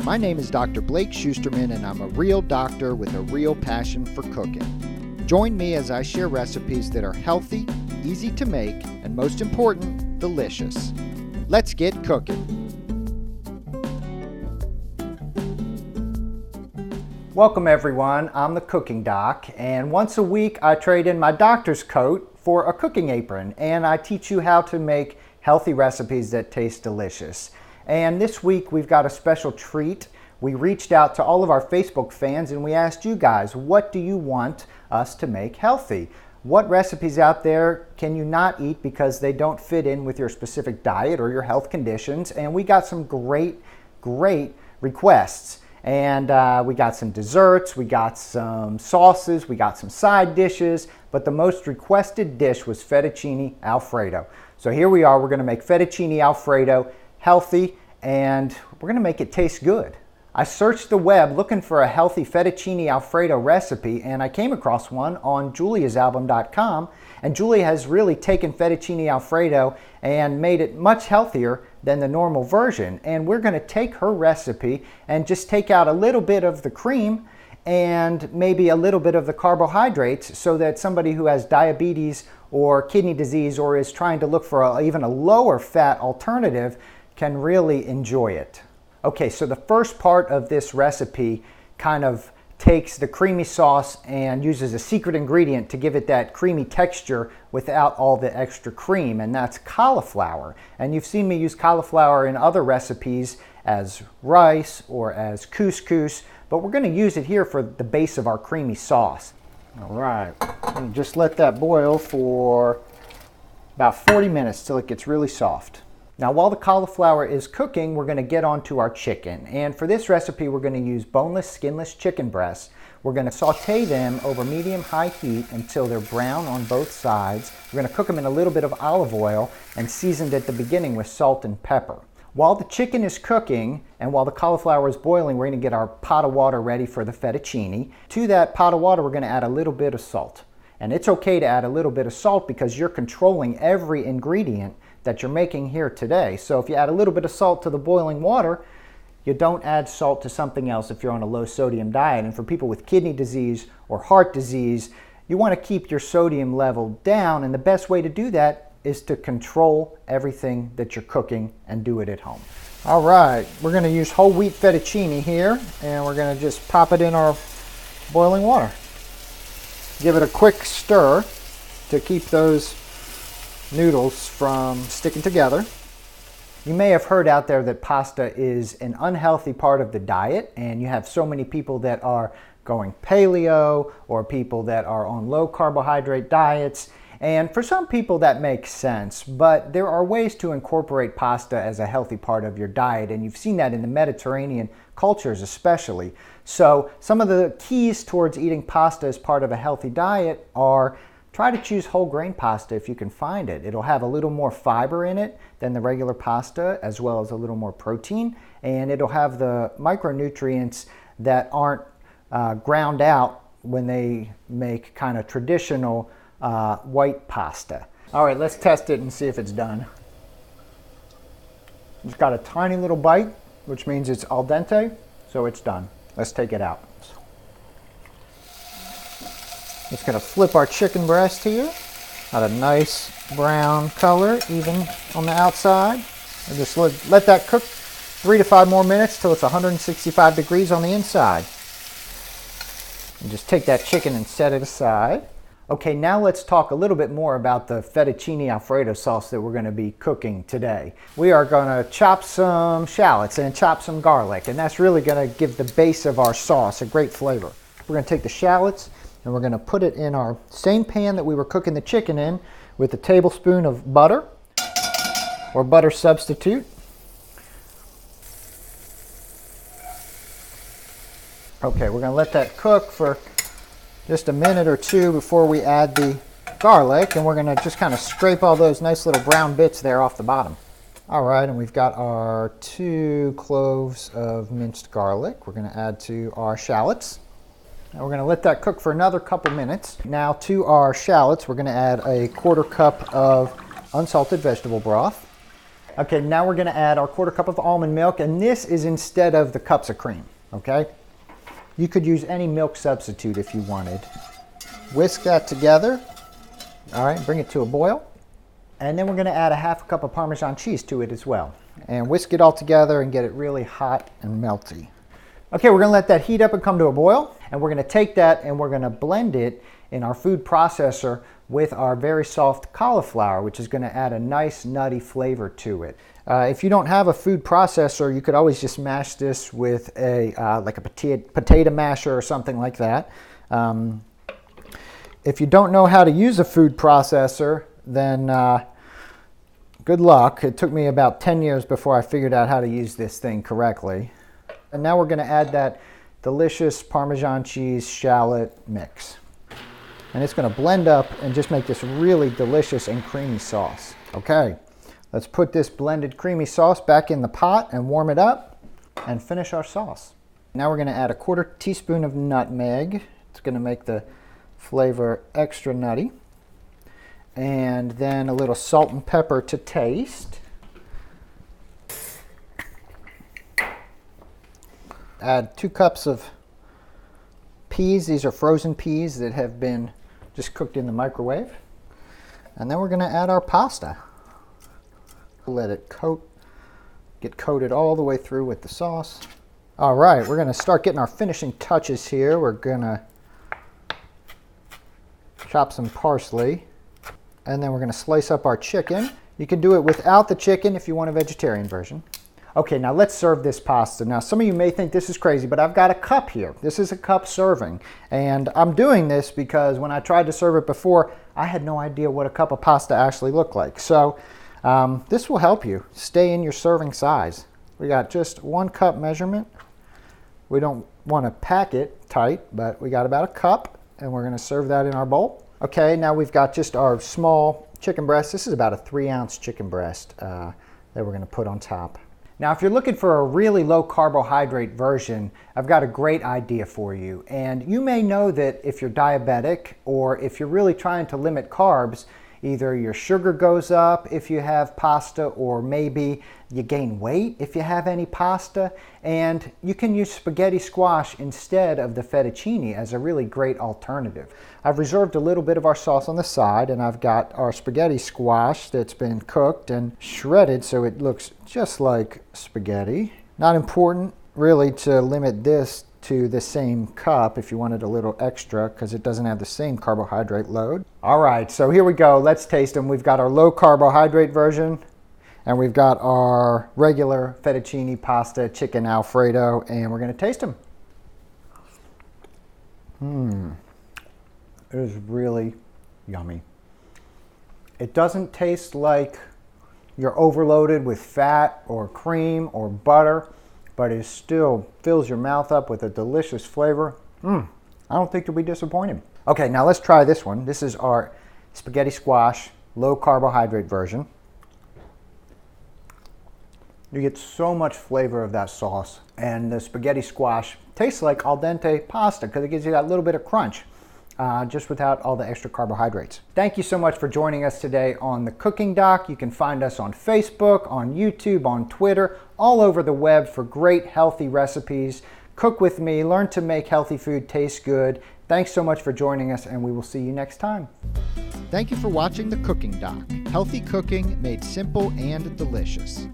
My name is Dr. Blake Schusterman, and I'm a real doctor with a real passion for cooking. Join me as I share recipes that are healthy, easy to make, and most important, delicious. Let's get cooking. Welcome everyone, I'm the Cooking Doc, and once a week I trade in my doctor's coat for a cooking apron, and I teach you how to make healthy recipes that taste delicious. And this week we've got a special treat. We reached out to all of our Facebook fans and we asked you guys, what do you want us to make healthy? What recipes out there can you not eat because they don't fit in with your specific diet or your health conditions? And we got some great requests. And we got some desserts, we got some sauces, we got some side dishes, but the most requested dish was fettuccine alfredo. So here we are, we're gonna make fettuccine alfredo healthy, and we're gonna make it taste good. I searched the web looking for a healthy fettuccine alfredo recipe, and I came across one on juliasalbum.com, and Julia has really taken fettuccine alfredo and made it much healthier than the normal version. And we're gonna take her recipe and just take out a little bit of the cream and maybe a little bit of the carbohydrates so that somebody who has diabetes or kidney disease or is trying to look for even a lower fat alternative can really enjoy it. Okay, so the first part of this recipe kind of takes the creamy sauce and uses a secret ingredient to give it that creamy texture without all the extra cream, and that's cauliflower. And you've seen me use cauliflower in other recipes as rice or as couscous, but we're going to use it here for the base of our creamy sauce. All right, and just let that boil for about 40 minutes till it gets really soft. Now while the cauliflower is cooking, we're going to get onto our chicken. And for this recipe, we're going to use boneless, skinless chicken breasts. We're going to saute them over medium-high heat until they're brown on both sides. We're going to cook them in a little bit of olive oil and seasoned at the beginning with salt and pepper. While the chicken is cooking and while the cauliflower is boiling, we're going to get our pot of water ready for the fettuccine. To that pot of water, we're going to add a little bit of salt. And it's okay to add a little bit of salt because you're controlling every ingredient that you're making here today. So if you add a little bit of salt to the boiling water, you don't add salt to something else if you're on a low sodium diet. And for people with kidney disease or heart disease, you want to keep your sodium level down, and the best way to do that is to control everything that you're cooking and do it at home. All right, we're going to use whole wheat fettuccine here, and we're going to just pop it in our boiling water. Give it a quick stir to keep those noodles from sticking together. You may have heard out there that pasta is an unhealthy part of the diet, and you have so many people that are going paleo or people that are on low carbohydrate diets. And for some people that makes sense, but there are ways to incorporate pasta as a healthy part of your diet, and you've seen that in the Mediterranean cultures especially. So some of the keys towards eating pasta as part of a healthy diet are: try to choose whole grain pasta if you can find it. It'll have a little more fiber in it than the regular pasta, as well as a little more protein, and it'll have the micronutrients that aren't ground out when they make kind of traditional white pasta. All right, let's test it and see if it's done. It's got a tiny little bite, which means it's al dente, so it's done. Let's take it out. Just gonna flip our chicken breast here. Got a nice brown color, even on the outside. And just let that cook 3 to 5 more minutes till it's 165 degrees on the inside. And just take that chicken and set it aside. Okay, now let's talk a little bit more about the fettuccine alfredo sauce that we're gonna be cooking today. We are gonna chop some shallots and chop some garlic, and that's really gonna give the base of our sauce a great flavor. We're gonna take the shallots and we're going to put it in our same pan that we were cooking the chicken in with a tablespoon of butter or butter substitute. Okay, we're going to let that cook for just a minute or two before we add the garlic, and we're going to just kind of scrape all those nice little brown bits there off the bottom. All right, and we've got our 2 cloves of minced garlic. We're going to add to our shallots. Now we're going to let that cook for another couple minutes. Now to our shallots, we're going to add a 1/4 cup of unsalted vegetable broth. Okay, now we're gonna add our 1/4 cup of almond milk, and this is instead of the cups of cream, okay? You could use any milk substitute if you wanted. Whisk that together. All right, bring it to a boil. And then we're gonna add a 1/2 cup of Parmesan cheese to it as well. And whisk it all together and get it really hot and melty. Okay, we're gonna let that heat up and come to a boil. And we're gonna take that and we're gonna blend it in our food processor with our very soft cauliflower, which is gonna add a nice nutty flavor to it. If you don't have a food processor, you could always just mash this with a like a potato masher or something like that. If you don't know how to use a food processor, then good luck. It took me about 10 years before I figured out how to use this thing correctly. And now we're gonna add that delicious Parmesan cheese shallot mix. And it's gonna blend up and just make this really delicious and creamy sauce. Okay, let's put this blended creamy sauce back in the pot and warm it up and finish our sauce. Now we're gonna add a 1/4 teaspoon of nutmeg. It's gonna make the flavor extra nutty. And then a little salt and pepper to taste. Add 2 cups of peas. These are frozen peas that have been just cooked in the microwave. And then we're gonna add our pasta. Let it get coated all the way through with the sauce. All right, we're gonna start getting our finishing touches here. We're gonna chop some parsley, and then we're gonna slice up our chicken. You can do it without the chicken if you want a vegetarian version. Okay, now let's serve this pasta. Now, some of you may think this is crazy, but I've got a cup here. This is a cup serving, and I'm doing this because when I tried to serve it before, I had no idea what a cup of pasta actually looked like. So this will help you stay in your serving size. We got just 1 cup measurement. We don't want to pack it tight, but we got about a cup, and we're gonna serve that in our bowl. Okay, now we've got just our small chicken breast. This is about a 3-ounce chicken breast that we're gonna put on top. Now, if you're looking for a really low carbohydrate version, I've got a great idea for you. And you may know that if you're diabetic or if you're really trying to limit carbs, either your sugar goes up if you have pasta, or maybe you gain weight if you have any pasta. And you can use spaghetti squash instead of the fettuccine as a really great alternative. I've reserved a little bit of our sauce on the side, and I've got our spaghetti squash that's been cooked and shredded so it looks just like spaghetti. Not important really to limit this to the same cup if you wanted a little extra, because it doesn't have the same carbohydrate load. All right, so here we go. Let's taste them. We've got our low carbohydrate version, and we've got our regular fettuccine pasta chicken Alfredo, and we're gonna taste them. It is really yummy. It doesn't taste like you're overloaded with fat or cream or butter, but it still fills your mouth up with a delicious flavor. I don't think you'll be disappointed. Okay, now let's try this one. This is our spaghetti squash low carbohydrate version. You get so much flavor of that sauce, and the spaghetti squash tastes like al dente pasta because it gives you that little bit of crunch, just without all the extra carbohydrates. Thank you so much for joining us today on The Cooking Doc. You can find us on Facebook, on YouTube, on Twitter, all over the web for great healthy recipes. Cook with me, learn to make healthy food taste good. Thanks so much for joining us, and we will see you next time. Thank you for watching The Cooking Doc. Healthy cooking made simple and delicious.